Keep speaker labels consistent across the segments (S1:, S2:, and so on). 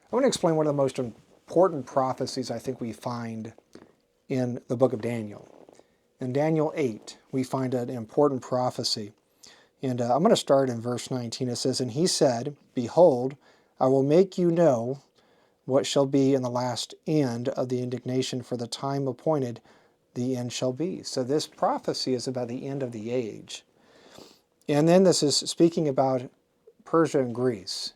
S1: I want to explain one of the most important prophecies I think we find in the book of Daniel. In Daniel 8, we find an important prophecy. And I'm going to start in verse 19. It says, "And he said, Behold, I will make you know what shall be in the last end of the indignation, for the time appointed the end shall be." So this prophecy is about the end of the age. And then this is speaking about Persia and Greece.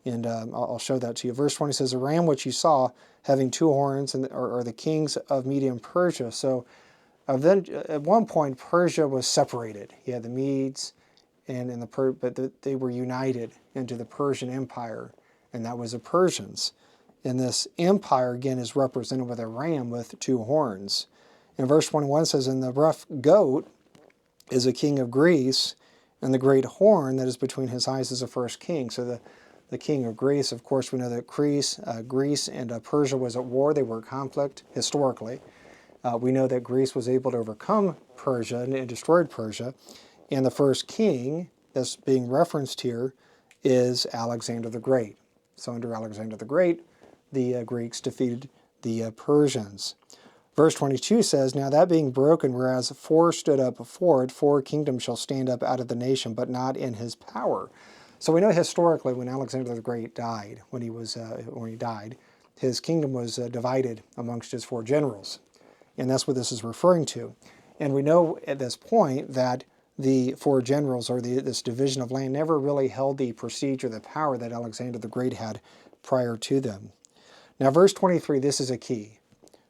S1: And I'll show that to you. Verse 20 says, "A ram which you saw having two horns are the kings of Media and Persia." So then at one point Persia was separated. You had the Medes, but they were united into the Persian Empire, and that was the Persians. And this empire again is represented with a ram with two horns. And verse 21 says, "And the rough goat is a king of Greece, and the great horn that is between his eyes is the first king." So the king of Greece, of course, we know that Greece and Persia was at war. They were in conflict historically. We know that Greece was able to overcome Persia and destroyed Persia. And the first king that's being referenced here is Alexander the Great. So under Alexander the Great, the Greeks defeated the Persians. Verse 22 says, "Now that being broken, whereas four stood up before it, four kingdoms shall stand up out of the nation, but not in his power." So we know historically when Alexander the Great died, when he died, his kingdom was divided amongst his four generals. And that's what this is referring to. And we know at this point that the four generals, or this division of land, never really held the prestige or the power that Alexander the Great had prior to them. Now verse 23, this is a key.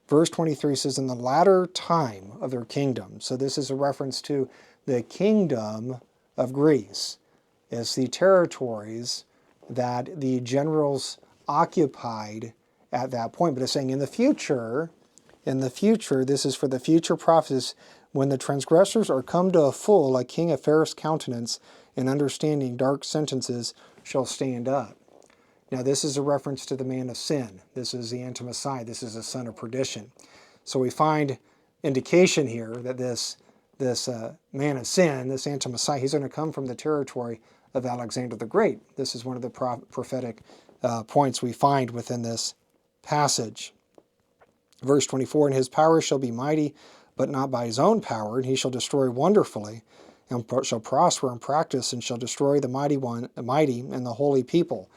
S1: Verse 23 says, "In the latter time of their kingdom." So this is a reference to the kingdom of Greece. It's the territories that the generals occupied at that point. But it's saying in the future, this is for the future prophecies, "when the transgressors are come to a full, a king of fairest countenance and understanding dark sentences shall stand up." Now this is a reference to the man of sin. This is the anti-Messiah. This is the son of perdition. So we find indication here that this man of sin, this anti-Messiah, he's going to come from the territory of Alexander the Great. This is one of the prophetic points we find within this passage. Verse 24, "And his power shall be mighty, but not by his own power, and he shall destroy wonderfully, and shall prosper in practice, and shall destroy the mighty and the holy people."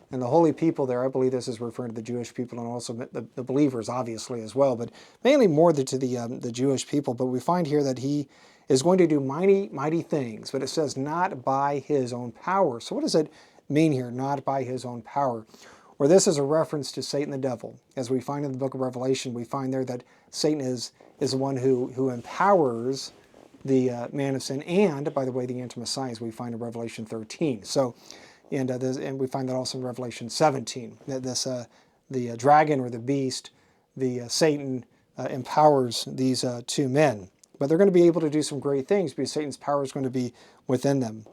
S1: And the holy people there, I believe this is referring to the Jewish people and also the believers, obviously, as well, but mainly more to the Jewish people. But we find here that he is going to do mighty, mighty things, but it says not by his own power. So what does it mean here, not by his own power? Or this is a reference to Satan the devil. As we find in the book of Revelation, we find there that Satan is the one who empowers the man of sin, and, by the way, the anti-Messiah, as we find in Revelation 13. So, and we find that also in Revelation 17, that the dragon or the beast, Satan, empowers these two men. But they're going to be able to do some great things because Satan's power is going to be within them.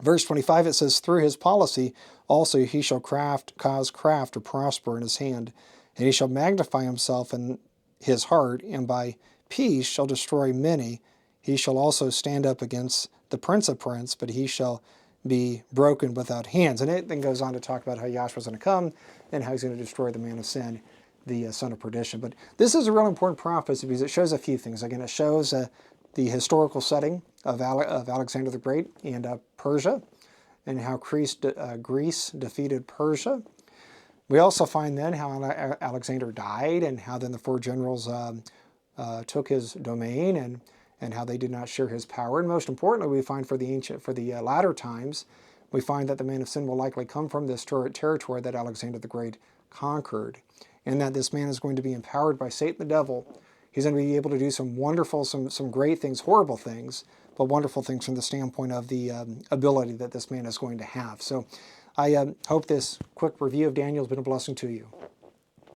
S1: Verse 25, it says, "Through his policy also he shall cause craft to prosper in his hand, and he shall magnify himself in his heart, and by peace shall destroy many. He shall also stand up against the prince of princes, but he shall be broken without hands." And it then goes on to talk about how Yahshua is going to come and how he's going to destroy the man of sin, the son of perdition. But this is a real important prophecy because it shows a few things. Again, it shows the historical setting of Alexander the Great and Persia, and how Greece defeated Persia. We also find then how Alexander died, and how then the four generals took his domain, and how they did not share his power. And most importantly, we find for the latter times, we find that the man of sin will likely come from this territory that Alexander the Great conquered, and that this man is going to be empowered by Satan the devil. He's going to be able to do some wonderful, some great things, horrible things, but wonderful things from the standpoint of the ability that this man is going to have. So I hope this quick review of Daniel has been a blessing to you.